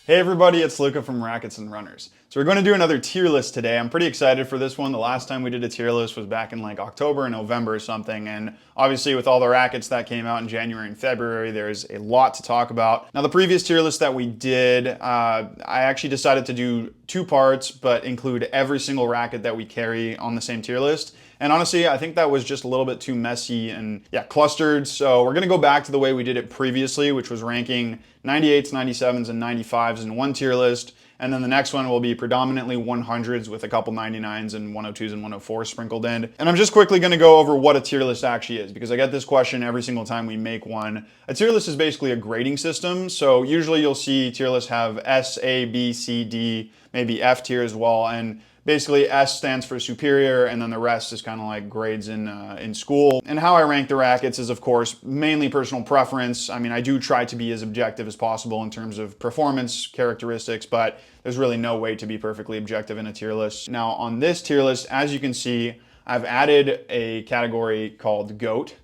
Hey everybody, it's Luca from Rackets and Runners. So we're going to do another tier list today. I'm pretty excited for this one. The last time we did a tier list was back in like October and November or something, and obviously with all the rackets that came out in January and February, there's a lot to talk about. Now the previous tier list that we did, I actually decided to do two parts, but include every single racket that we carry on the same tier list. And honestly, I think that was just a little bit too messy and clustered. So we're gonna go back to the way we did it previously, which was ranking 98s, 97s, and 95s in one tier list. And then the next one will be predominantly 100s with a couple 99s and 102s and 104s sprinkled in. And I'm just quickly gonna go over what a tier list actually is, because I get this question every single time we make one. A tier list is basically a grading system. So usually you'll see tier lists have S, A, B, C, D, maybe F tier as well. And basically, S stands for superior, and then the rest is kind of like grades in school. And how I rank the rackets is, of course, mainly personal preference. I mean, I do try to be as objective as possible in terms of performance characteristics, but there's really no way to be perfectly objective in a tier list. Now, on this tier list, as you can see, I've added a category called GOAT,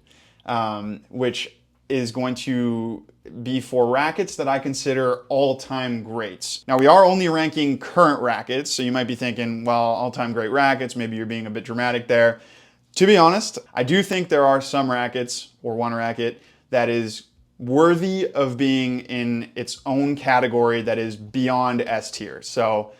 which is going to be for rackets that I consider all-time greats. Now, we are only ranking current rackets, so you might be thinking, well, all-time great rackets, maybe you're being a bit dramatic there. To be honest, I do think there are some rackets, or one racket, that is worthy of being in its own category that is beyond S tier. So,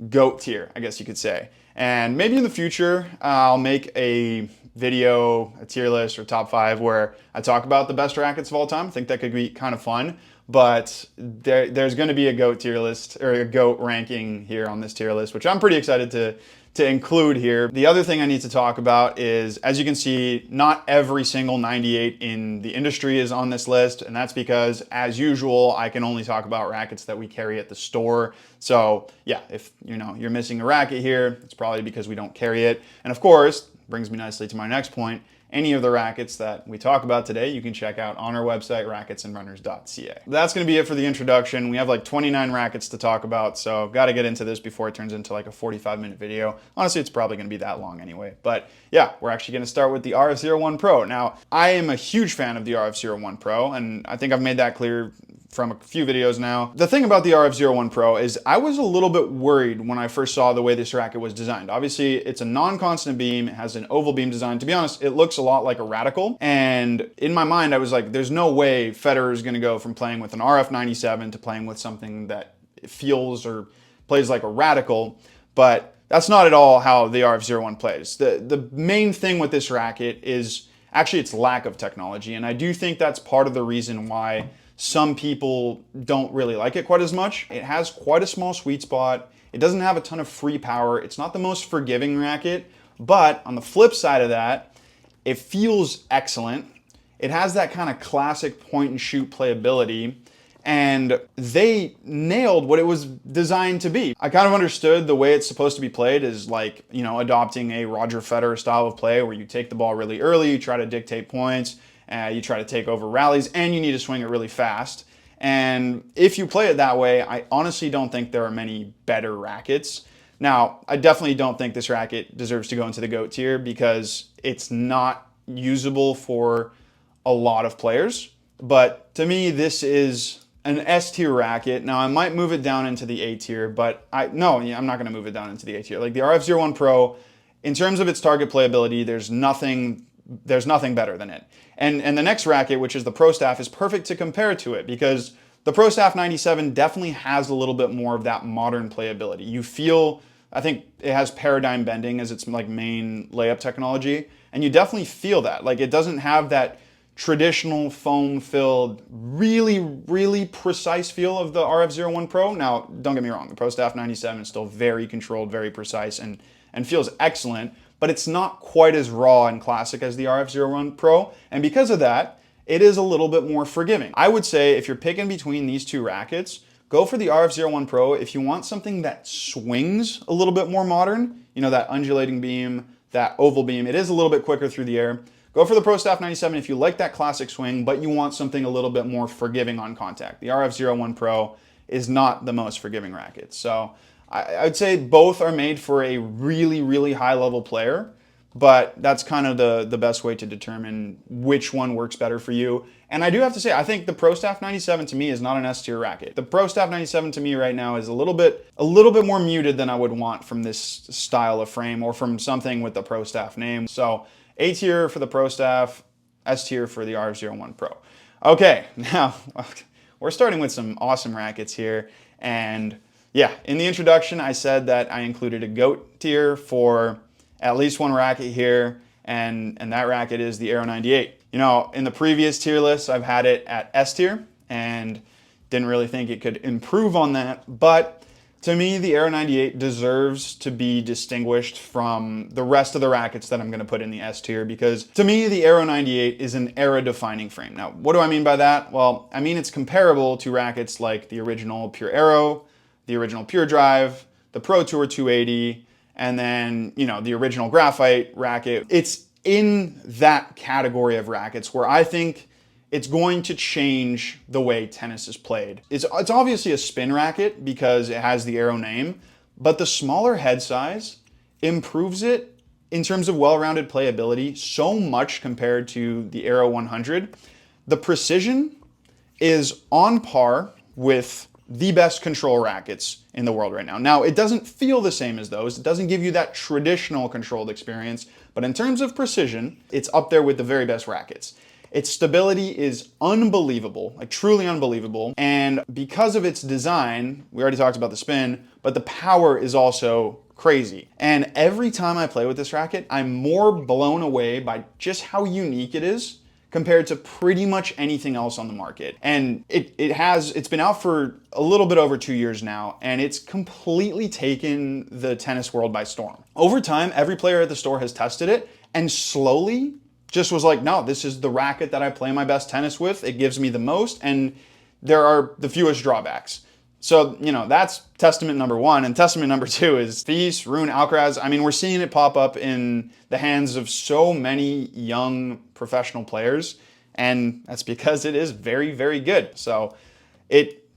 GOAT tier, I guess you could say. And maybe in the future, I'll make a video, a tier list or top 5 where I talk about the best rackets of all time. I think that could be kind of fun, but there's going to be a GOAT tier list or a GOAT ranking here on this tier list, which I'm pretty excited to include here. The other thing I need to talk about is, as you can see, not every single 98 in the industry is on this list, and that's because, as usual, I can only talk about rackets that we carry at the store. So yeah, if you're missing a racket here, it's probably because we don't carry it. And of course, brings me nicely to my next point. Any of the rackets that we talk about today, you can check out on our website, racketsandrunners.ca. That's going to be it for the introduction. We have like 29 rackets to talk about, so got to get into this before it turns into like a 45-minute video. Honestly, it's probably going to be that long anyway. But yeah, we're actually going to start with the RF01 Pro. Now, I am a huge fan of the RF01 Pro, and I think I've made that clear from a few videos now. The thing about the RF01 Pro is I was a little bit worried when I first saw the way this racket was designed. Obviously, it's a non-constant beam, it has an oval beam design. To be honest, it looks a lot like a radical. And in my mind, I was like, there's no way Federer is gonna go from playing with an RF97 to playing with something that feels or plays like a radical. But that's not at all how the RF01 plays. The main thing with this racket is actually its lack of technology. And I do think that's part of the reason why some people don't really like it quite as much. It has quite a small sweet spot. It doesn't have a ton of free power. It's not the most forgiving racket, but on the flip side of that, it feels excellent. It has that kind of classic point and shoot playability, and they nailed what it was designed to be. I kind of understood the way it's supposed to be played is like, adopting a Roger Federer style of play where you take the ball really early, you try to dictate points, you try to take over rallies, and you need to swing it really fast. And if you play it that way, I honestly don't think there are many better rackets. Now, I definitely don't think this racket deserves to go into the GOAT tier because it's not usable for a lot of players. But to me, this is an S tier racket. Now, I might move it down into the A tier, but I'm not going to move it down into the A tier. Like the RF01 Pro, in terms of its target playability, there's nothing better than it. And the next racket, which is the Pro Staff, is perfect to compare to it because the Pro Staff 97 definitely has a little bit more of that modern playability. You feel, I think it has paradigm bending as its like main layup technology, and you definitely feel that. Like it doesn't have that traditional foam-filled, really, really precise feel of the RF01 Pro. Now, don't get me wrong, the Pro Staff 97 is still very controlled, very precise, and feels excellent, but it's not quite as raw and classic as the RF01 Pro, and because of that, it is a little bit more forgiving. I would say if you're picking between these two rackets, go for the RF01 Pro if you want something that swings a little bit more modern, that undulating beam, that oval beam. It is a little bit quicker through the air. Go for the Pro Staff 97 if you like that classic swing, but you want something a little bit more forgiving on contact. The RF01 Pro is not the most forgiving racket. So I'd say both are made for a really, really high level player, but that's kind of the best way to determine which one works better for you. And I do have to say, I think the Pro Staff 97 to me is not an S tier racket. The Pro Staff 97 to me right now is a little bit more muted than I would want from this style of frame or from something with the Pro Staff name. So A tier for the Pro Staff, S tier for the RF01 Pro. Okay, now we're starting with some awesome rackets here. And yeah, in the introduction, I said that I included a GOAT tier for at least one racket here, and that racket is the Aero 98. You know, in the previous tier list, I've had it at S tier and didn't really think it could improve on that, but to me, the Aero 98 deserves to be distinguished from the rest of the rackets that I'm going to put in the S tier, because to me, the Aero 98 is an era-defining frame. Now, what do I mean by that? Well, I mean it's comparable to rackets like the original Pure Aero, the original Pure Drive, the Pro Tour 280, and then, you know, the original graphite racket. It's in that category of rackets where I think it's going to change the way tennis is played. It's obviously a spin racket because it has the Aero name, but the smaller head size improves it in terms of well-rounded playability so much compared to the Aero 100. The precision is on par with the best control rackets in the world right now. Now, it doesn't feel the same as those. It doesn't give you that traditional controlled experience, but in terms of precision, it's up there with the very best rackets. Its stability is unbelievable, like truly unbelievable. And because of its design, we already talked about the spin, but the power is also crazy. And every time I play with this racket, I'm more blown away by just how unique it is compared to pretty much anything else on the market. And it's been out for a little bit over 2 years now, and it's completely taken the tennis world by storm. Over time, every player at the store has tested it and slowly just was like, no, this is the racket that I play my best tennis with. It gives me the most, and there are the fewest drawbacks. So, you know, that's testament number one. And testament number two is Thies, Rune, Alcaraz. I mean, we're seeing it pop up in the hands of so many young professional players, and that's because it is very, very good. So it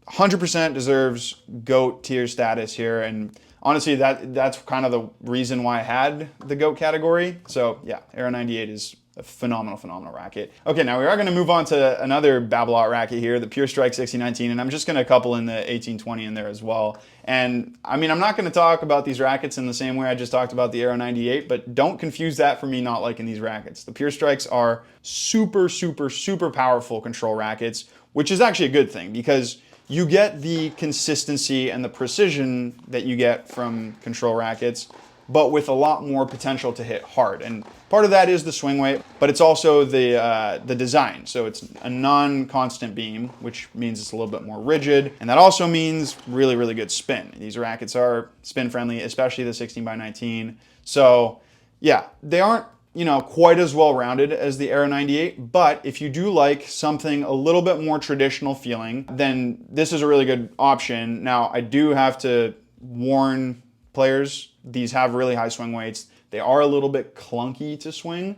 100% deserves GOAT tier status here. And honestly, that's kind of the reason why I had the GOAT category. So yeah, Aero 98 is a phenomenal, phenomenal racket. Okay, now we are going to move on to another Babolat racket here, the Pure Strike 6019, and I'm just going to couple in the 1820 in there as well. And I mean, I'm not going to talk about these rackets in the same way I just talked about the Aero 98, but don't confuse that for me not liking these rackets. The Pure Strikes are super, super, super powerful control rackets, which is actually a good thing because you get the consistency and the precision that you get from control rackets, but with a lot more potential to hit hard. And part of that is the swing weight, but it's also the design. So it's a non-constant beam, which means it's a little bit more rigid. And that also means really, really good spin. These rackets are spin friendly, especially the 16x19. So yeah, they aren't, you know, quite as well-rounded as the Aero 98, but if you do like something a little bit more traditional feeling, then this is a really good option. Now, I do have to warn players, these have really high swing weights. They are a little bit clunky to swing,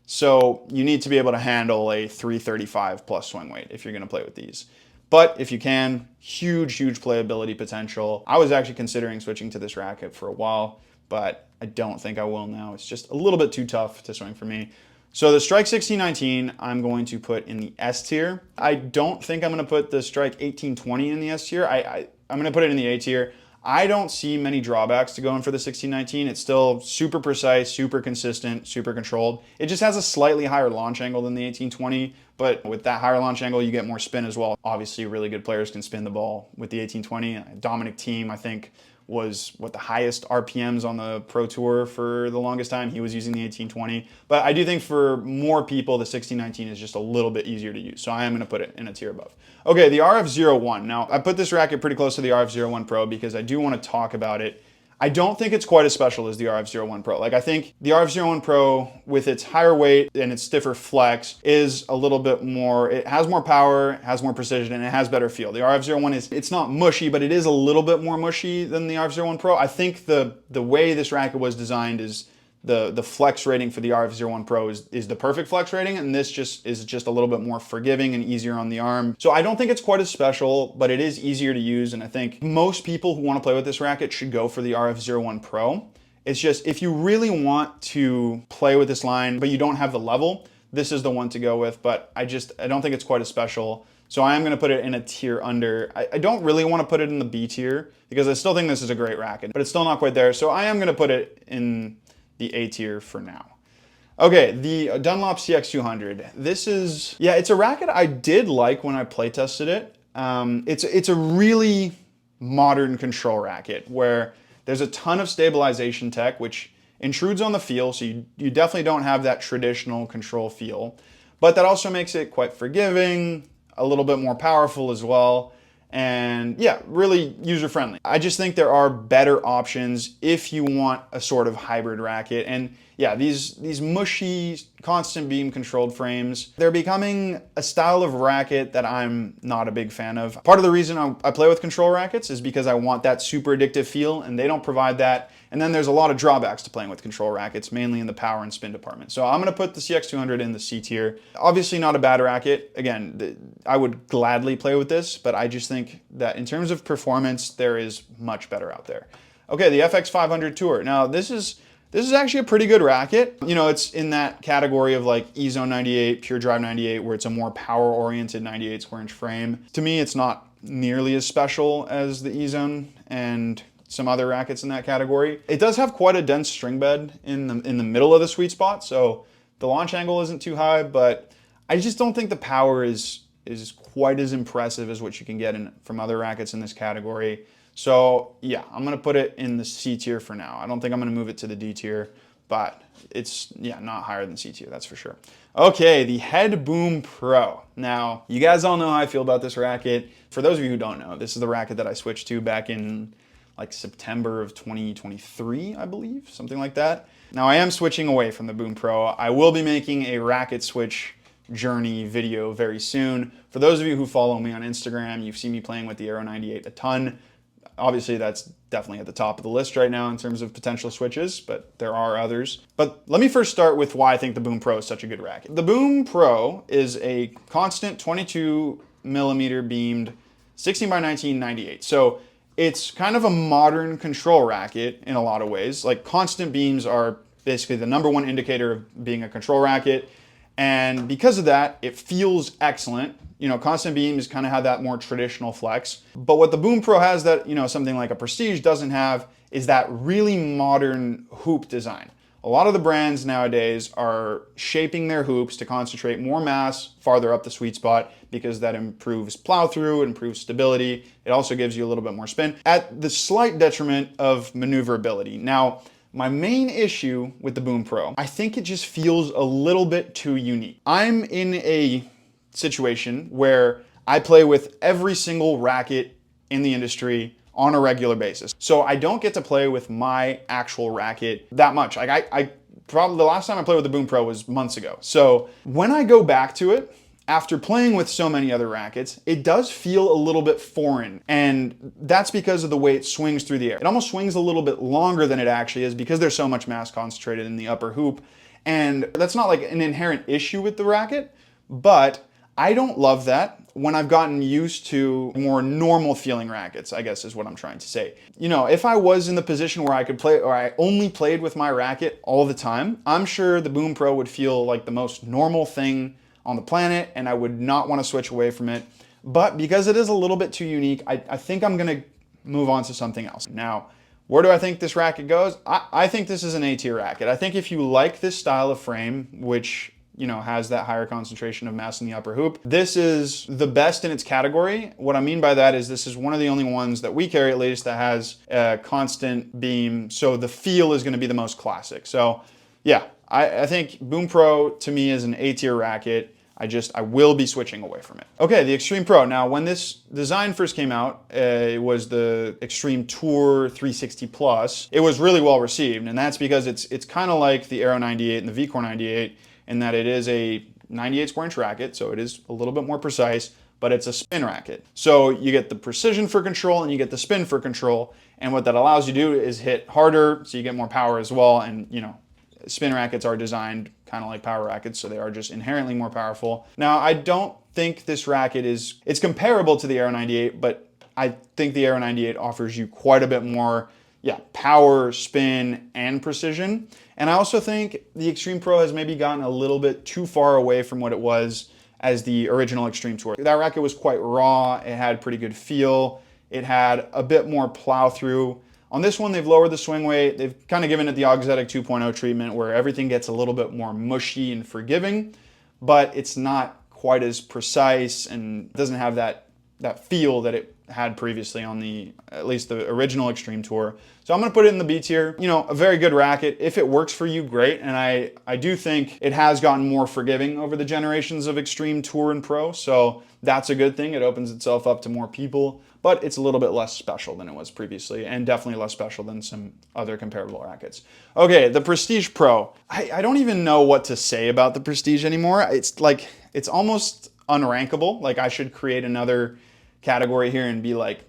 so you need to be able to handle a 335 plus swing weight if you're gonna play with these. But if you can, huge, huge playability potential. I was actually considering switching to this racket for a while, but I don't think I will now. It's just a little bit too tough to swing for me. So the Strike 1619, I'm going to put in the S tier. I don't think I'm gonna put the Strike 1820 in the S tier. I'm gonna put it in the A tier. I don't see many drawbacks to going for the 1619. It's still super precise, super consistent, super controlled. It just has a slightly higher launch angle than the 1820, but with that higher launch angle, you get more spin as well. Obviously, really good players can spin the ball with the 1820. Dominic Thiem, I think, was the highest RPMs on the Pro Tour for the longest time. He was using the 1820. But I do think for more people, the 1619 is just a little bit easier to use. So I am going to put it in a tier above. Okay, the RF01. Now, I put this racket pretty close to the RF01 Pro because I do want to talk about it. I don't think it's quite as special as the RF01 Pro. Like, I think the RF01 Pro, with its higher weight and its stiffer flex, is a little bit more, it has more power, has more precision, and it has better feel. The RF01 it's not mushy, but it is a little bit more mushy than the RF01 Pro. I think the way this racket was designed is the flex rating for the RF01 Pro is the perfect flex rating, and this is just a little bit more forgiving and easier on the arm. So I don't think it's quite as special, but it is easier to use, and I think most people who want to play with this racket should go for the RF01 Pro. It's just, if you really want to play with this line, but you don't have the level, this is the one to go with, but I don't think it's quite as special. So I am gonna put it in a tier under. I don't really wanna put it in the B tier because I still think this is a great racket, but it's still not quite there. So I am gonna put it in the A tier for now. Okay, the Dunlop CX200. This is, yeah, it's a racket I did like when I play tested it. It's a really modern control racket where there's a ton of stabilization tech, which intrudes on the feel, so you definitely don't have that traditional control feel. But that also makes it quite forgiving, a little bit more powerful as well, and yeah, really user-friendly. I just think there are better options if you want a sort of hybrid racket. And yeah, these mushy, constant beam controlled frames, they're becoming a style of racket that I'm not a big fan of. Part of the reason I play with control rackets is because I want that super addictive feel, and they don't provide that. And then there's a lot of drawbacks to playing with control rackets, mainly in the power and spin department. So I'm gonna put the CX200 in the C tier. Obviously not a bad racket. Again, I would gladly play with this, but I just think that in terms of performance, there is much better out there. Okay, the FX500 Tour. Now this is actually a pretty good racket. You know, it's in that category of like Ezone 98, Pure Drive 98, where it's a more power-oriented 98 square inch frame. To me, it's not nearly as special as the Ezone and some other rackets in that category. It does have quite a dense string bed in the middle of the sweet spot, so the launch angle isn't too high, but I just don't think the power is quite as impressive as what you can get from other rackets in this category. So yeah, I'm gonna put it in the C tier for now. I don't think I'm gonna move it to the D tier, but it's, yeah, not higher than C tier, that's for sure. Okay, the Head Boom Pro. Now, you guys all know how I feel about this racket. For those of you who don't know, this is the racket that I switched to back in like September of 2023, I believe, something like that. Now I am switching away from the Boom Pro. I will be making a racket switch journey video very soon. For those of you who follow me on Instagram, you've seen me playing with the Aero 98 a ton. Obviously that's definitely at the top of the list right now in terms of potential switches, but there are others. But let me first start with why I think the Boom Pro is such a good racket. The Boom Pro is a constant 22 millimeter beamed 16 by 19 98. So it's kind of a modern control racket in a lot of ways. Like, constant beams are basically the #1 indicator of being a control racket. And because of that, it feels excellent. You know, constant beams kind of have that more traditional flex. But what the Boom Pro has that, you know, something like a Prestige doesn't have is that really modern hoop design. A lot of the brands nowadays are shaping their hoops to concentrate more mass farther up the sweet spot because that improves plow through, it improves stability. It also gives you a little bit more spin at the slight detriment of maneuverability. Now, my main issue with the Boom Pro, I think it just feels a little bit too unique. I'm in a situation where I play with every single racket in the industry on a regular basis. So I don't get to play with my actual racket that much. Like I probably, the last time I played with the Boom Pro was months ago. So when I go back to it, after playing with so many other rackets, it does feel a little bit foreign. And that's because of the way it swings through the air. It almost swings a little bit longer than it actually is because there's so much mass concentrated in the upper hoop. And that's not like an inherent issue with the racket, but I don't love that when I've gotten used to more normal feeling rackets, I guess is what I'm trying to say. You know, if I was in the position where I could play, or I only played with my racket all the time, I'm sure the Boom Pro would feel like the most normal thing on the planet and I would not want to switch away from it. But because it is a little bit too unique, I think I'm gonna move on to something else. Now, where do I think this racket goes? I think this is an A-tier racket. I think if you like this style of frame, which, you know, has that higher concentration of mass in the upper hoop, this is the best in its category. What I mean by that is this is one of the only ones that we carry at least that has a constant beam, so the feel is gonna be the most classic. So yeah, I think Boom Pro to me is an A-tier racket. I will be switching away from it. Okay, the Extreme Pro. Now, when this design first came out, it was the Extreme Tour 360 Plus. It was really well received, and that's because it's kind of like the Aero 98 and the VCore 98 in that it is a 98 square inch racket, so it is a little bit more precise, but it's a spin racket. So you get the precision for control and you get the spin for control, and what that allows you to do is hit harder, so you get more power as well, and you know, spin rackets are designed kind of like power rackets, so they are just inherently more powerful. Now, I don't think this racket it's comparable to the Aero 98, but I think the Aero 98 offers you quite a bit more yeah, power, spin, and precision. And I also think the Extreme Pro has maybe gotten a little bit too far away from what it was as the original Extreme Tour. That racket was quite raw, it had pretty good feel, it had a bit more plow through. On this one, they've lowered the swing weight, they've kind of given it the Auxetic 2.0 treatment where everything gets a little bit more mushy and forgiving, but it's not quite as precise and doesn't have that feel that it had previously on at least the original Extreme Tour. So I'm gonna put it in the B tier. You know, a very good racket. If it works for you, great. And I do think it has gotten more forgiving over the generations of Extreme Tour and Pro. So that's a good thing. It opens itself up to more people, but it's a little bit less special than it was previously and definitely less special than some other comparable rackets. Okay, the Prestige Pro. I don't even know what to say about the Prestige anymore. It's like, it's almost unrankable. Like I should create another category here and be like,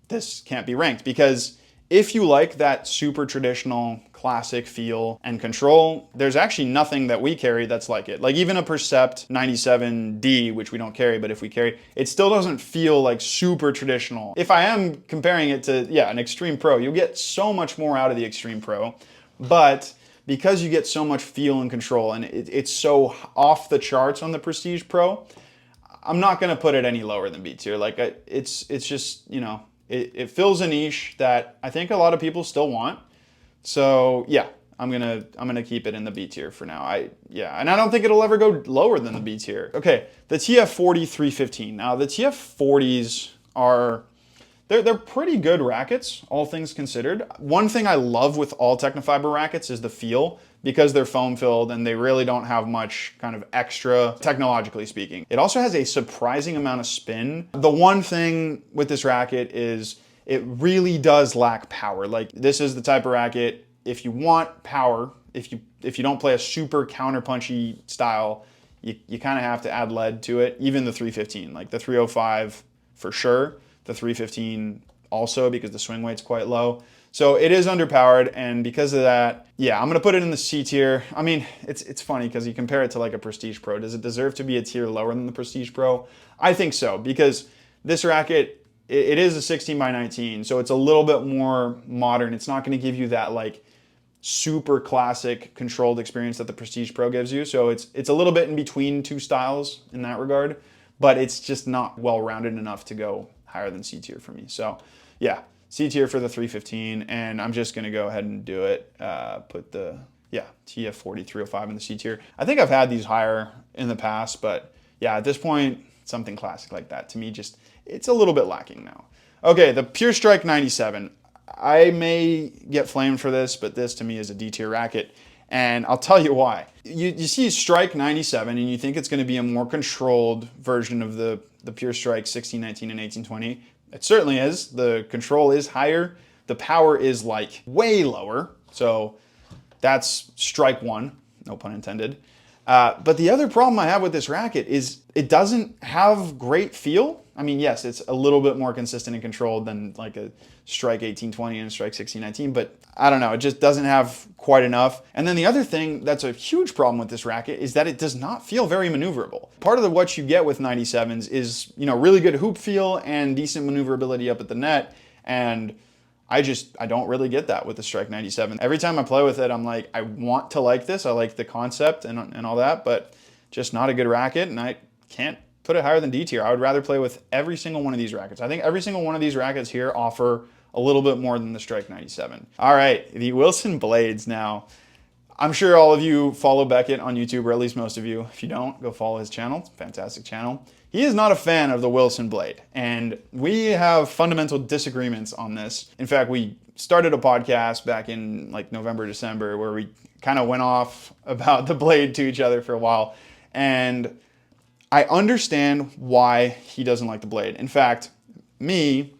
this can't be ranked, because if you like that super traditional classic feel and control, there's actually nothing that we carry that's like it. Like even a Percept 97D, which we don't carry, but if we carry, it still doesn't feel like super traditional. If I am comparing it to, yeah, an Extreme Pro, you'll get so much more out of the Extreme Pro, but because you get so much feel and control and it's so off the charts on the Prestige Pro, I'm not gonna put it any lower than B tier. Like it's just, you know, it fills a niche that I think a lot of people still want. So yeah, I'm gonna keep it in the B tier for now. And I don't think it'll ever go lower than the B tier. Okay, the TF40 315. Now the TF40s are, they're pretty good rackets, all things considered. One thing I love with all Tecnifibre rackets is the feel, because they're foam filled and they really don't have much kind of extra, technologically speaking. It also has a surprising amount of spin. The one thing with this racket is it really does lack power. Like this is the type of racket, if you want power, if you don't play a super counter-punchy style, you kind of have to add lead to it. Even the 315, like the 305 for sure, the 315 also, because the swing weight's quite low. So it is underpowered, and because of that, yeah, I'm gonna put it in the C tier. I mean, it's funny because you compare it to like a Prestige Pro. Does it deserve to be a tier lower than the Prestige Pro? I think so, because this racket, it is a 16 by 19, so it's a little bit more modern. It's not gonna give you that like super classic controlled experience that the Prestige Pro gives you. So it's a little bit in between two styles in that regard, but it's just not well-rounded enough to go higher than C tier for me. So yeah, C tier for the 315, and I'm just gonna go ahead and do it. Put the, yeah, TF40 305 in the C tier. I think I've had these higher in the past, but yeah, at this point, something classic like that to me just, it's a little bit lacking now. Okay, the Pure Strike 97. I may get flamed for this, but this to me is a D tier racket, and I'll tell you why. You see Strike 97 and you think it's gonna be a more controlled version of the Pure Strike 1619 and 1820. It certainly is. The control is higher. The power is like way lower. So that's strike one, no pun intended. But the other problem I have with this racket is it doesn't have great feel. I mean, yes, it's a little bit more consistent and controlled than like a Strike 1820 and a Strike 1619, but I don't know, it just doesn't have quite enough. And then the other thing that's a huge problem with this racket is that it does not feel very maneuverable. Part of what you get with 97s is, you know, really good hoop feel and decent maneuverability up at the net, and I don't really get that with the Strike 97. Every time I play with it, I'm like, I want to like this, I like the concept and all that, but just not a good racket, and I can't put it higher than D tier. I would rather play with every single one of these rackets. I think every single one of these rackets here offer a little bit more than the Strike 97. All right, the Wilson blades now. I'm sure all of you follow Beckett on YouTube, or at least most of you. If you don't, go follow his channel. It's a fantastic channel. He is not a fan of the Wilson blade, and we have fundamental disagreements on this. In fact, we started a podcast back in like November, December, where we kind of went off about the blade to each other for a while, and I understand why he doesn't like the blade. In fact, me,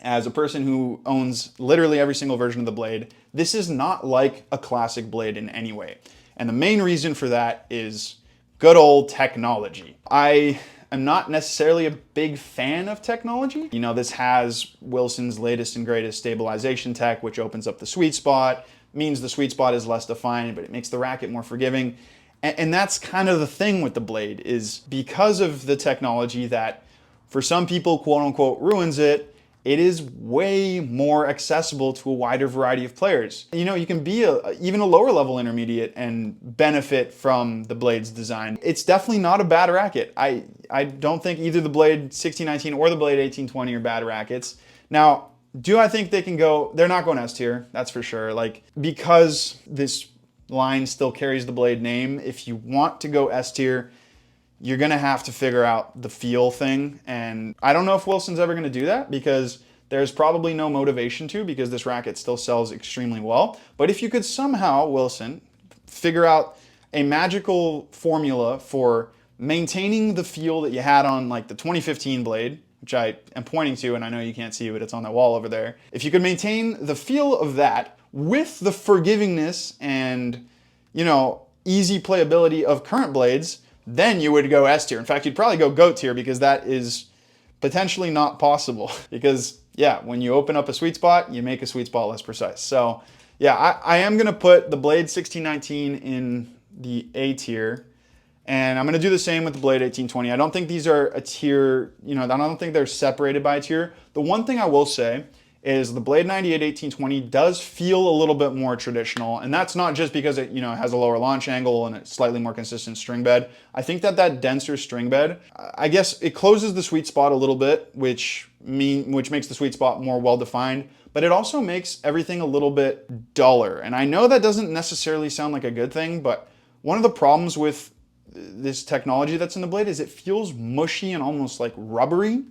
as a person who owns literally every single version of the blade, this is not like a classic blade in any way. And the main reason for that is good old technology. I am not necessarily a big fan of technology. You know, this has Wilson's latest and greatest stabilization tech, which opens up the sweet spot, means the sweet spot is less defined, but it makes the racket more forgiving. And that's kind of the thing with the blade, is because of the technology that for some people, quote unquote, ruins it, it is way more accessible to a wider variety of players. You know, you can be even a lower level intermediate and benefit from the Blade's design. It's definitely not a bad racket. I don't think either the Blade 1619 or the Blade 1820 are bad rackets. Now, do I think they can go, they're not going S tier, that's for sure. Like, because this line still carries the Blade name, if you want to go S tier, you're gonna have to figure out the feel thing. And I don't know if Wilson's ever gonna do that, because there's probably no motivation to, because this racket still sells extremely well. But if you could somehow, Wilson, figure out a magical formula for maintaining the feel that you had on like the 2015 Blade, which I am pointing to, and I know you can't see, but it's on that wall over there. If you could maintain the feel of that with the forgivingness and, you know, easy playability of current Blades, then you would go S tier. In fact, you'd probably go GOAT tier, because that is potentially not possible. Because, yeah, when you open up a sweet spot, you make a sweet spot less precise. So, yeah, I am going to put the Blade 1619 in the A tier. And I'm going to do the same with the Blade 1820. I don't think these are a tier, you know, I don't think they're separated by a tier. The one thing I will say is the Blade 98 1820 does feel a little bit more traditional, and that's not just because it, you know, has a lower launch angle and a slightly more consistent string bed. I think that denser string bed, I guess it closes the sweet spot a little bit, which makes the sweet spot more well-defined, but it also makes everything a little bit duller. And I know that doesn't necessarily sound like a good thing, but one of the problems with this technology that's in the Blade is it feels mushy and almost like rubbery,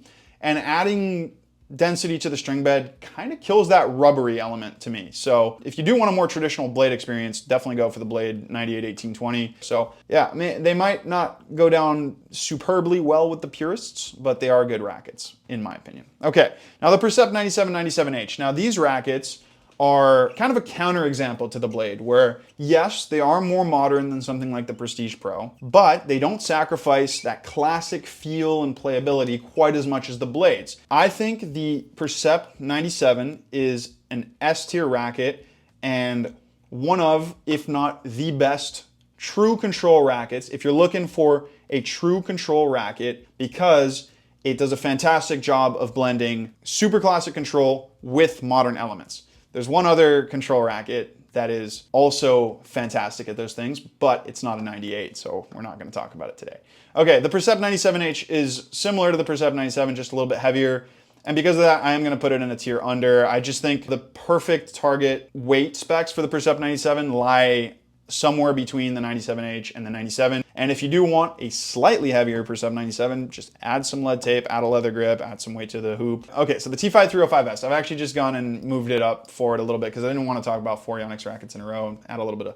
and adding density to the string bed kind of kills that rubbery element to me. So if you do want a more traditional Blade experience, definitely go for the Blade 98 1820. So yeah, I mean, they might not go down superbly well with the purists, but they are good rackets, in my opinion. Okay, now the Percept 9797H. Now these rackets are kind of a counterexample to the Blade, where yes, they are more modern than something like the Prestige Pro, but they don't sacrifice that classic feel and playability quite as much as the Blades. I think the Percept 97 is an S tier racket, and one of, if not the best, true control rackets if you're looking for a true control racket, because it does a fantastic job of blending super classic control with modern elements. There's one other control racket that is also fantastic at those things, but it's not a 98, so we're not going to talk about it today. Okay, the Percept 97H is similar to the Percept 97, just a little bit heavier, and because of that, I am going to put it in a tier under. I just think the perfect target weight specs for the Percept 97 lie somewhere between the 97H and the 97. And if you do want a slightly heavier Percept 97, just add some lead tape, add a leather grip, add some weight to the hoop. Okay, so the T-Fight 305S. I've actually just gone and moved it up forward a little bit because I didn't want to talk about 4 Yonex rackets in a row and add a little bit of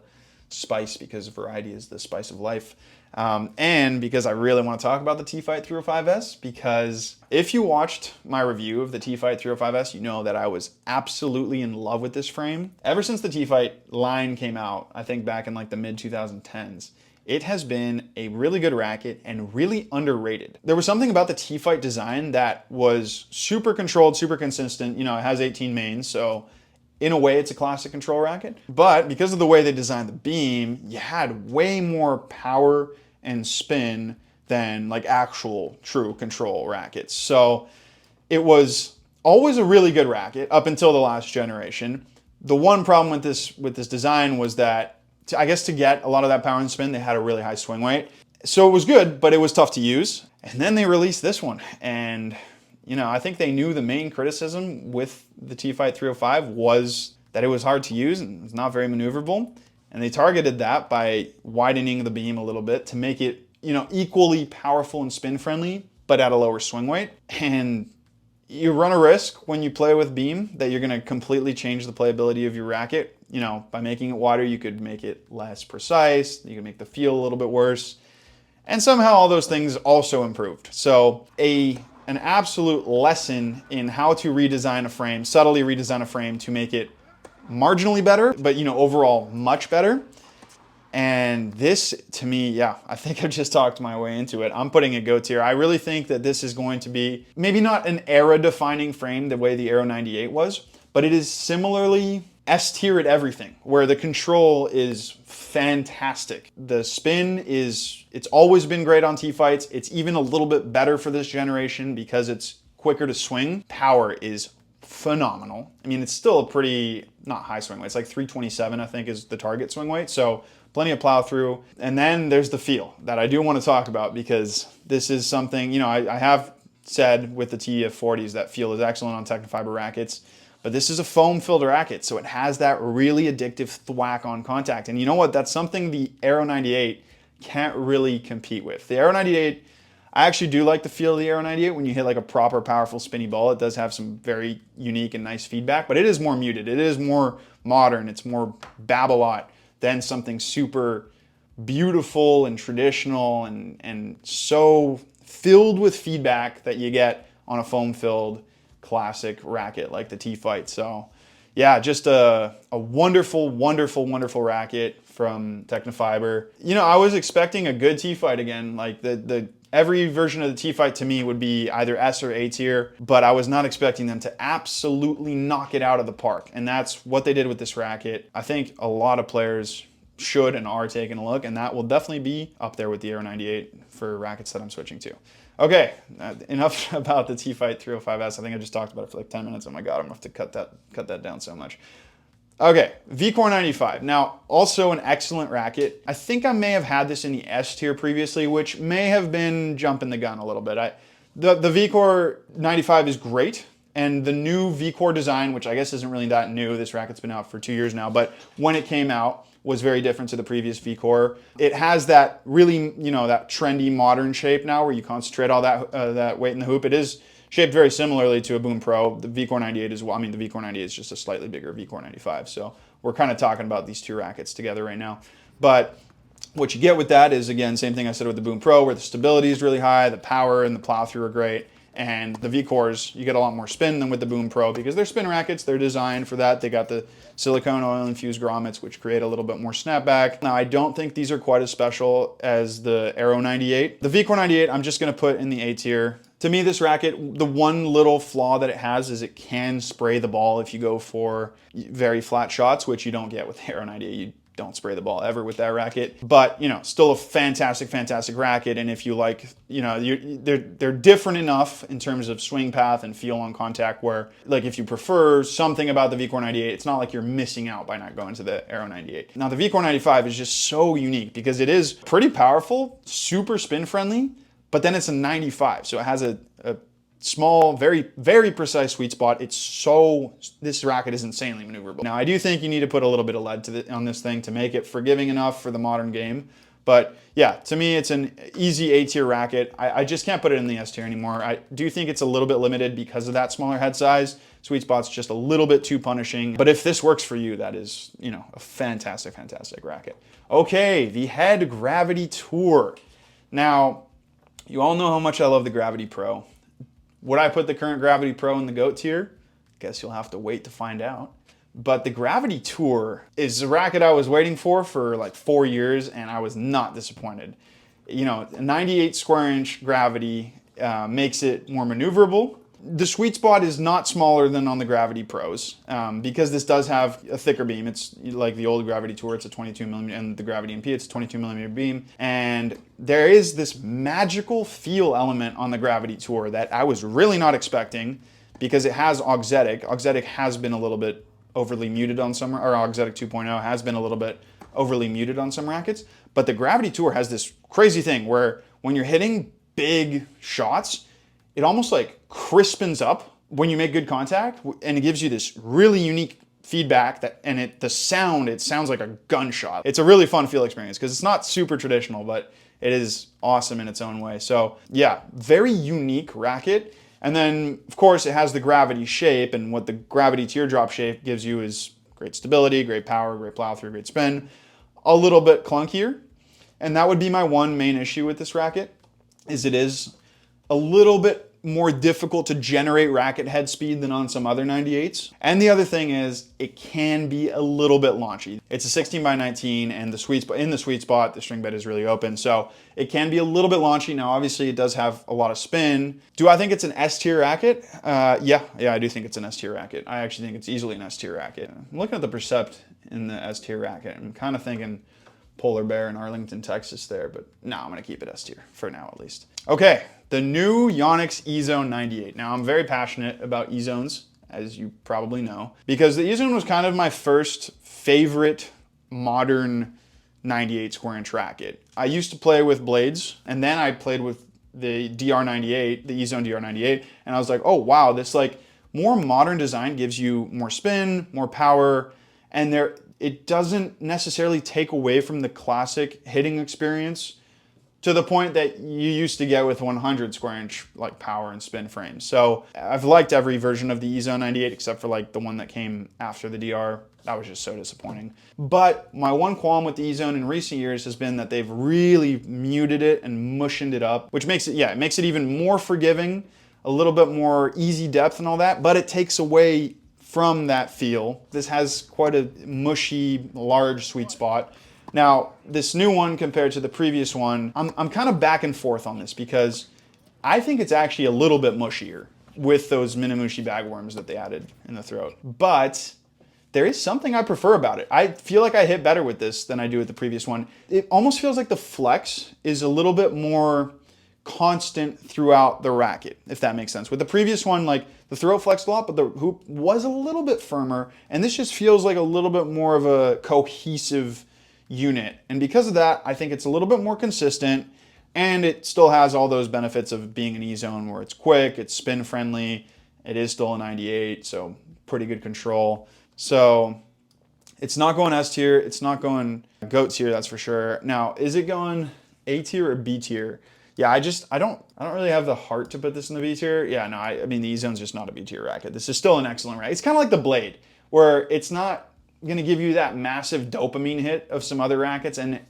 spice, because variety is the spice of life. And because I really want to talk about the T-Fight 305S, because if you watched my review of the T-Fight 305S, you know that I was absolutely in love with this frame. Ever since the T-Fight line came out, I think back in like the mid-2010s, it has been a really good racket and really underrated. There was something about the T-Fight design that was super controlled, super consistent. You know, it has 18 mains, so in a way, it's a classic control racket, but because of the way they designed the beam, you had way more power and spin than like actual true control rackets. So it was always a really good racket up until the last generation. The one problem with this design was that, I guess, to get a lot of that power and spin, they had a really high swing weight. So it was good, but it was tough to use. And then they released this one, and you know, I think they knew the main criticism with the T-Fight 305 was that it was hard to use and it's not very maneuverable. And they targeted that by widening the beam a little bit to make it, you know, equally powerful and spin friendly, but at a lower swing weight. And you run a risk when you play with beam that you're going to completely change the playability of your racket. You know, by making it wider, you could make it less precise. You could make the feel a little bit worse. And somehow all those things also improved. So an absolute lesson in how to redesign a frame, subtly redesign a frame to make it marginally better, but you know, overall much better. And this, to me, yeah, I think I've just talked my way into it. I'm putting it GOAT tier. I really think that this is going to be maybe not an era-defining frame the way the Aero 98 was, but it is similarly S tier at everything, where the control is fantastic. The spin it's always been great on T-Fights. It's even a little bit better for this generation because it's quicker to swing. Power is phenomenal. I mean, it's still a pretty, not high swing weight. It's like 327, I think, is the target swing weight. So plenty of plow through. And then there's the feel that I do want to talk about, because this is something, you know, I have said with the TF40s that feel is excellent on Tecnifibre rackets, but this is a foam-filled racket, so it has that really addictive thwack on contact. And you know what? That's something the Aero 98 can't really compete with. The Aero 98, I actually do like the feel of the Aero 98 when you hit like a proper, powerful, spinny ball. It does have some very unique and nice feedback, but it is more muted. It is more modern. It's more Babolat than something super beautiful and traditional and so filled with feedback that you get on a foam-filled classic racket like the T-Fight. So yeah, just a wonderful, wonderful, wonderful racket from Tecnifibre. You know, I was expecting a good T-Fight again. Like every version of the T-Fight to me would be either S or A tier, but I was not expecting them to absolutely knock it out of the park. And that's what they did with this racket. I think a lot of players should and are taking a look, and that will definitely be up there with the Aero 98 for rackets that I'm switching to. Okay, enough about the T-Fight 305S. I think I just talked about it for like 10 minutes. Oh my God, I'm gonna have to cut that down so much. Okay, VCore 95. Now, also an excellent racket. I think I may have had this in the S tier previously, which may have been jumping the gun a little bit. The VCore 95 is great, and the new VCore design, which I guess isn't really that new, this racket's been out for 2 years now, but when it came out, was very different to the previous VCore. It has that really, you know, that trendy modern shape now where you concentrate all that weight in the hoop. It is shaped very similarly to a Boom Pro. The VCore 98 is, well, I mean, the VCore 98 is just a slightly bigger VCore 95. So we're kind of talking about these two rackets together right now. But what you get with that is, again, same thing I said with the Boom Pro, where the stability is really high, the power and the plow through are great. And the VCores, you get a lot more spin than with the Boom Pro because they're spin rackets. They're designed for that. They got the silicone oil infused grommets, which create a little bit more snapback. Now, I don't think these are quite as special as the Aero 98. The VCore 98, I'm just going to put in the A tier. To me, this racket, the one little flaw that it has is it can spray the ball if you go for very flat shots, which you don't get with the Aero 98. You don't spray the ball ever with that racket, but you know, still a fantastic, fantastic racket. And if you like, you know, they're different enough in terms of swing path and feel on contact where, like, if you prefer something about the VCore 98, it's not like you're missing out by not going to the Aero 98. Now, the VCore 95 is just so unique because it is pretty powerful, super spin friendly, but then it's a 95, so it has a small, very, very precise sweet spot. This racket is insanely maneuverable. Now, I do think you need to put a little bit of lead on this thing to make it forgiving enough for the modern game. But yeah, to me, it's an easy A tier racket. I just can't put it in the S tier anymore. I do think it's a little bit limited because of that smaller head size. Sweet spot's just a little bit too punishing. But if this works for you, that is, you know, a fantastic, fantastic racket. Okay, the Head Gravity Tour. Now, you all know how much I love the Gravity Pro. Would I put the current Gravity Pro in the GOAT tier? Guess you'll have to wait to find out. But the Gravity Tour is a racket I was waiting for like 4 years, and I was not disappointed. You know, a 98 square inch Gravity makes it more maneuverable. The sweet spot is not smaller than on the Gravity Pros because this does have a thicker beam. It's like the old Gravity Tour, it's a 22 millimeter, and the Gravity MP, it's a 22 millimeter beam. And there is this magical feel element on the Gravity Tour that I was really not expecting because it has auxetic. Auxetic has been a little bit overly muted on some, or auxetic 2.0 has been a little bit overly muted on some rackets. But the Gravity Tour has this crazy thing where when you're hitting big shots, it almost like crispens up when you make good contact, and it gives you this really unique feedback the sound, it sounds like a gunshot. It's a really fun feel experience because it's not super traditional, but it is awesome in its own way. So yeah, very unique racket. And then of course it has the Gravity shape, and what the Gravity teardrop shape gives you is great stability, great power, great plow through, great spin, a little bit clunkier. And that would be my one main issue with this racket, is it is a little bit more difficult to generate racket head speed than on some other 98s. And the other thing is it can be a little bit launchy. It's a 16 by 19, and in the sweet spot, the string bed is really open. So it can be a little bit launchy. Now, obviously it does have a lot of spin. Do I think it's an S tier racket? Yeah, I do think it's an S tier racket. I actually think it's easily an S tier racket. I'm looking at the Percept in the S tier racket. I'm kind of thinking Polar Bear in Arlington, Texas there, but no, I'm gonna keep it S tier for now at least. Okay, the new Yonex Ezone 98. Now, I'm very passionate about Ezones, as you probably know, because the Ezone was kind of my first favorite modern 98 square inch racket. I used to play with blades, and then I played with the DR98, the Ezone DR98, and I was like, oh wow, this like more modern design gives you more spin, more power, and it doesn't necessarily take away from the classic hitting experience to the point that you used to get with 100 square inch like power and spin frames. So I've liked every version of the Ezone 98 except for like the one that came after the DR. That was just so disappointing. But my one qualm with the Ezone in recent years has been that they've really muted it and mushened it up, which makes it, yeah, it makes it even more forgiving, a little bit more easy depth and all that, but it takes away from that feel. This has quite a mushy, large sweet spot. Now, this new one compared to the previous one, I'm kind of back and forth on this because I think it's actually a little bit mushier with those Minimushi bagworms that they added in the throat. But there is something I prefer about it. I feel like I hit better with this than I do with the previous one. It almost feels like the flex is a little bit more constant throughout the racket, if that makes sense. With the previous one, like the throat flexed a lot, but the hoop was a little bit firmer, and this just feels like a little bit more of a cohesive unit. And because of that, I think it's a little bit more consistent, and it still has all those benefits of being an E-zone where it's quick, it's spin friendly, it is still a 98, so pretty good control. So it's not going S tier, it's not going GOAT tier, that's for sure. Now, is it going A tier or B tier? Yeah, I don't really have the heart to put this in the B tier. Yeah, no, I mean the E-zone's just not a B tier racket. This is still an excellent racket. It's kind of like the Blade, where it's not going to give you that massive dopamine hit of some other rackets, and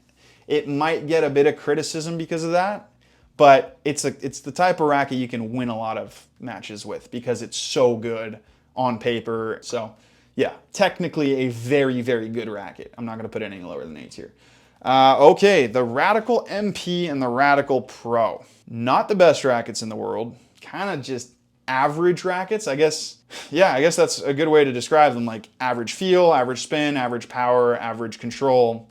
it might get a bit of criticism because of that, but it's the type of racket you can win a lot of matches with because it's so good on paper. So yeah, technically a very, very good racket. I'm not going to put it any lower than A tier. Okay, the Radical MP and the Radical Pro. Not the best rackets in the world, kind of just average rackets, I guess. Yeah, I guess that's a good way to describe them, like average feel, average spin, average power, average control.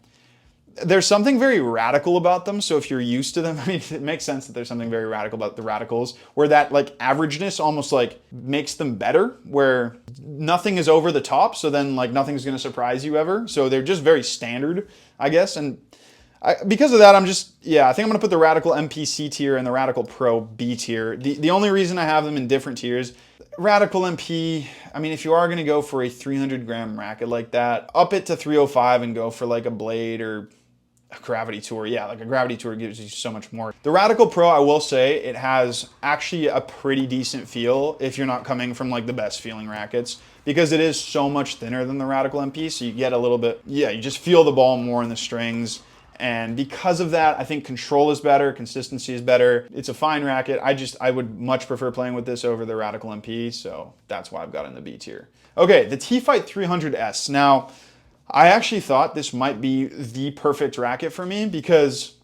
There's something very radical about them, so if you're used to them, I mean, it makes sense that there's something very radical about the Radicals, where that like averageness almost like makes them better, where nothing is over the top, so then like nothing's gonna surprise you ever. So they're just very standard, I guess, and because of that, I think I'm gonna put the Radical MP C tier and the Radical Pro B tier. The only reason I have them in different tiers, Radical MP, I mean, if you are gonna go for a 300 gram racket like that, up it to 305 and go for like a Blade or a Gravity Tour. Yeah, like a Gravity Tour gives you so much more. The Radical Pro, I will say, it has actually a pretty decent feel if you're not coming from like the best feeling rackets, because it is so much thinner than the Radical MP, so you get a little bit, yeah, you just feel the ball more in the strings. And because of that, I think control is better, consistency is better. It's a fine racket. I would much prefer playing with this over the Radical MP, so that's why I've got it in the B tier. Okay, the T-Fight 300S. Now, I actually thought this might be the perfect racket for me because,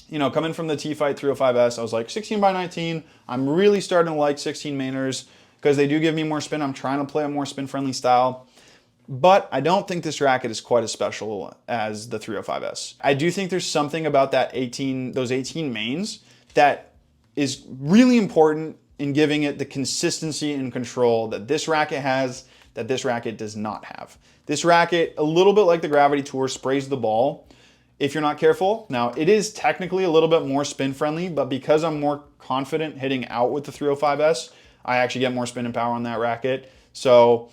you know, coming from the T-Fight 305S, I was like 16 by 19. I'm really starting to like 16 mainers because they do give me more spin. I'm trying to play a more spin-friendly style. But I don't think this racket is quite as special as the 305S. I do think there's something about those 18 mains that is really important in giving it the consistency and control that this racket has, that this racket does not have. This racket, a little bit like the Gravity Tour, sprays the ball if you're not careful. Now, it is technically a little bit more spin friendly, but because I'm more confident hitting out with the 305S, I actually get more spin and power on that racket. So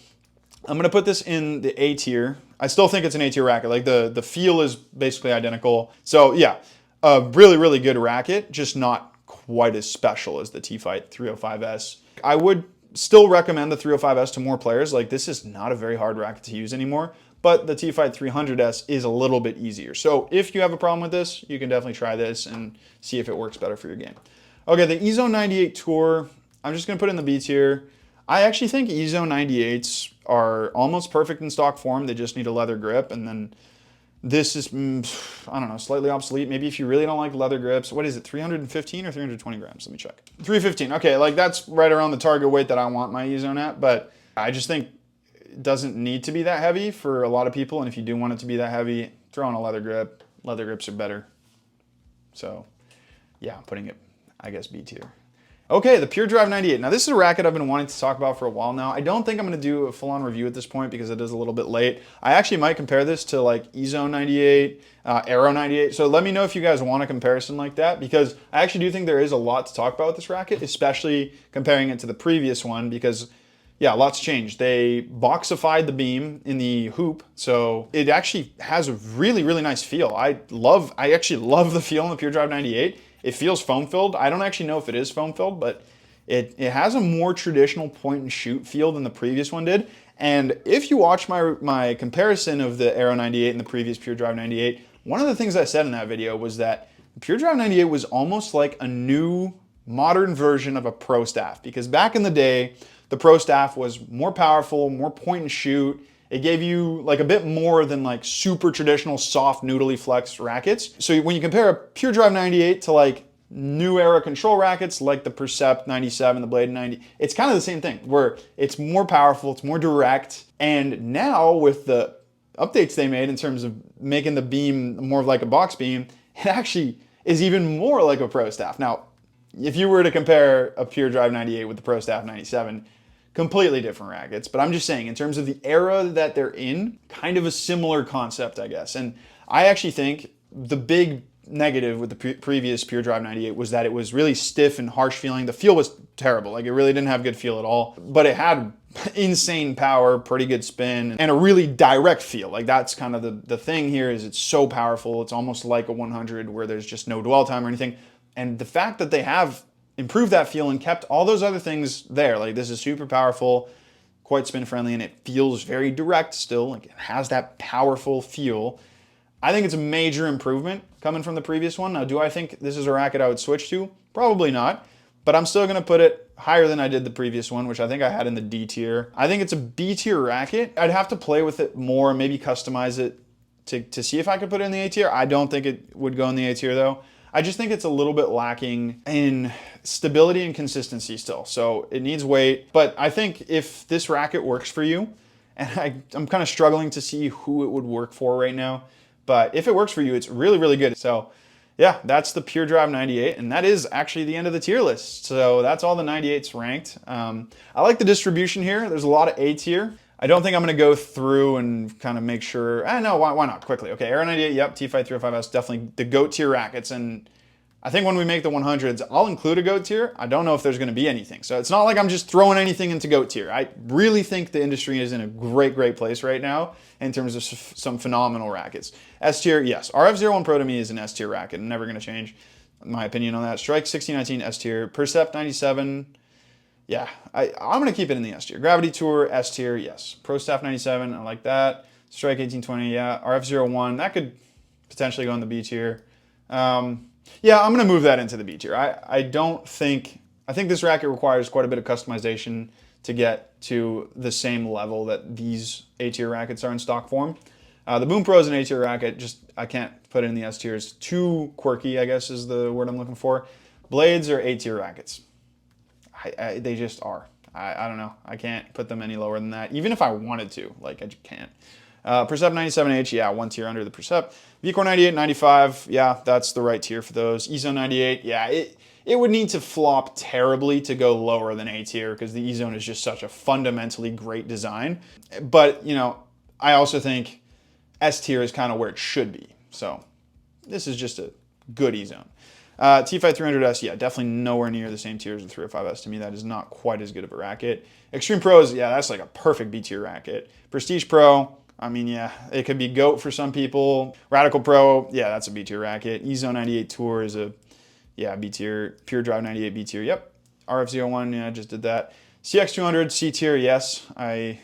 I'm gonna put this in the A tier. I still think it's an A tier racket. Like the feel is basically identical. So yeah, a really, really good racket, just not quite as special as the T-Fight 305S. I would still recommend the 305S to more players. Like this is not a very hard racket to use anymore, but the T-Fight 300S is a little bit easier. So if you have a problem with this, you can definitely try this and see if it works better for your game. Okay, the Ezone 98 Tour, I'm just gonna put in the B tier. I actually think Ezone 98s are almost perfect in stock form. They just need a leather grip, and then this is, I don't know, slightly obsolete. Maybe if you really don't like leather grips. What is it, 315 or 320 grams? Let me check. 315, okay, like that's right around the target weight that I want my Ezone at, but I just think it doesn't need to be that heavy for a lot of people, and if you do want it to be that heavy, throw on a leather grip. Leather grips are better. So yeah, I'm putting it I guess B tier. Okay, the Pure Drive 98. Now this is a racket I've been wanting to talk about for a while now. I don't think I'm going to do a full-on review at this point because it is a little bit late. I actually might compare this to like Ezone 98, Aero 98. So let me know if you guys want a comparison like that, because I actually do think there is a lot to talk about with this racket, especially comparing it to the previous one, because yeah, lots changed. They boxified the beam in the hoop, so it actually has a really, really nice feel. I actually love the feel in the Pure Drive 98. It feels foam filled. I don't actually know if it is foam filled, but it has a more traditional point and shoot feel than the previous one did. And if you watch my comparison of the Aero 98 and the previous Pure Drive 98, one of the things I said in that video was that the Pure Drive 98 was almost like a new modern version of a Pro Staff, because back in the day, the Pro Staff was more powerful, more point and shoot. It gave you like a bit more than like super traditional soft noodly flex rackets. So when you compare a Pure Drive 98 to like new era control rackets like the Percept 97, the Blade 90, it's kind of the same thing where it's more powerful, it's more direct. And now with the updates they made in terms of making the beam more like a box beam, it actually is even more like a Pro Staff. Now, if you were to compare a Pure Drive 98 with the Pro Staff 97, completely different rackets, but I'm just saying in terms of the era that they're in, kind of a similar concept, I guess. And I actually think the big negative with the previous Pure Drive 98 was that it was really stiff and harsh feeling. The feel was terrible. Like it really didn't have good feel at all, but it had insane power, pretty good spin, and a really direct feel. Like that's kind of the thing here is it's so powerful. It's almost like a 100 where there's just no dwell time or anything. And the fact that they have improved that feel and kept all those other things there. Like this is super powerful, quite spin friendly, and it feels very direct still. Like it has that powerful feel. I think it's a major improvement coming from the previous one. Now, do I think this is a racket I would switch to? Probably not, but I'm still gonna put it higher than I did the previous one, which I think I had in the D tier. I think it's a B tier racket. I'd have to play with it more, maybe customize it to see if I could put it in the A tier. I don't think it would go in the A tier though. I just think it's a little bit lacking in stability and consistency still. So it needs weight, but I think if this racket works for you, and I'm kind of struggling to see who it would work for right now, but if it works for you, it's really, really good. So yeah, that's the Pure Drive 98, and that is actually the end of the tier list. So that's all the 98s ranked. I like the distribution here. There's a lot of A tier. I don't think I'm going to go through and kind of make sure. No, why not? Quickly. Okay, Aero 98, yep, T-Fight 305S, definitely the GOAT tier rackets. And I think when we make the 100s, I'll include a GOAT tier. I don't know if there's going to be anything. So it's not like I'm just throwing anything into GOAT tier. I really think the industry is in a great, great place right now in terms of some phenomenal rackets. S tier, yes. RF01 Pro to me is an S tier racket. Never going to change my opinion on that. Strike 1619, S tier. Percept 97. Yeah, I'm going to keep it in the S tier. Gravity Tour, S tier, yes. Pro Staff 97, I like that. Strike 1820, yeah. RF01, that could potentially go in the B tier. Yeah, I'm going to move that into the B tier. I think this racket requires quite a bit of customization to get to the same level that these A tier rackets are in stock form. The Boom Pro is an A tier racket, I can't put it in the S tier. It's too quirky, I guess is the word I'm looking for. Blades are A tier rackets. They just are. I don't know. I can't put them any lower than that. Even if I wanted to, like I just can't. Percept 97H, yeah, one tier under the Percept. VCore 98, 95, yeah, that's the right tier for those. Ezone 98, yeah, it would need to flop terribly to go lower than A tier because the Ezone is just such a fundamentally great design. But, you know, I also think S tier is kind of where it should be. So this is just a good Ezone. T-Fight 300S, yeah, definitely nowhere near the same tier as the 305S. To me, that is not quite as good of a racket. Extreme Pros, yeah, that's like a perfect B tier racket. Prestige Pro, I mean, yeah, it could be GOAT for some people. Radical Pro, yeah, that's a B tier racket. Ezone 98 Tour is a, yeah, B tier. Pure Drive 98 B tier, yep. RF01, yeah, I just did that. CX200, C tier, yes. I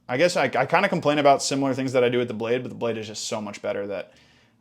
guess I kind of complain about similar things that I do with the Blade, but the Blade is just so much better that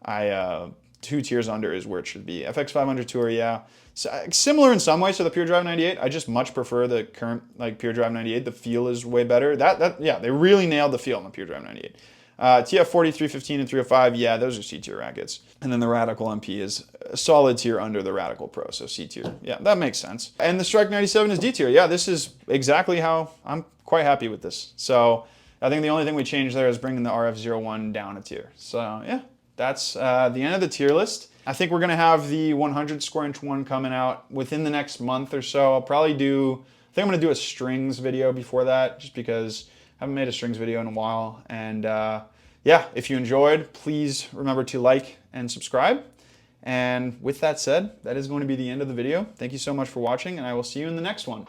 I... 2 tiers under is where it should be. FX 500 Tour, yeah. So, similar in some ways to the Pure Drive 98. I just much prefer the current like Pure Drive 98. The feel is way better. Yeah, they really nailed the feel on the Pure Drive 98. TF40, 315, and 305, yeah, those are C tier rackets. And then the Radical MP is a solid tier under the Radical Pro, so C tier. Yeah, that makes sense. And the Strike 97 is D tier. Yeah, this is exactly how I'm quite happy with this. So I think the only thing we changed there is bringing the RF01 down a tier. So yeah. that's the end of the tier list. I think we're gonna have the 100 square inch one coming out within the next month or so. I'll probably do, I think I'm gonna do a strings video before that, just because I haven't made a strings video in a while. And yeah, if you enjoyed, please remember to like and subscribe. And with that said, that is going to be the end of the video. Thank you so much for watching, and I will see you in the next one.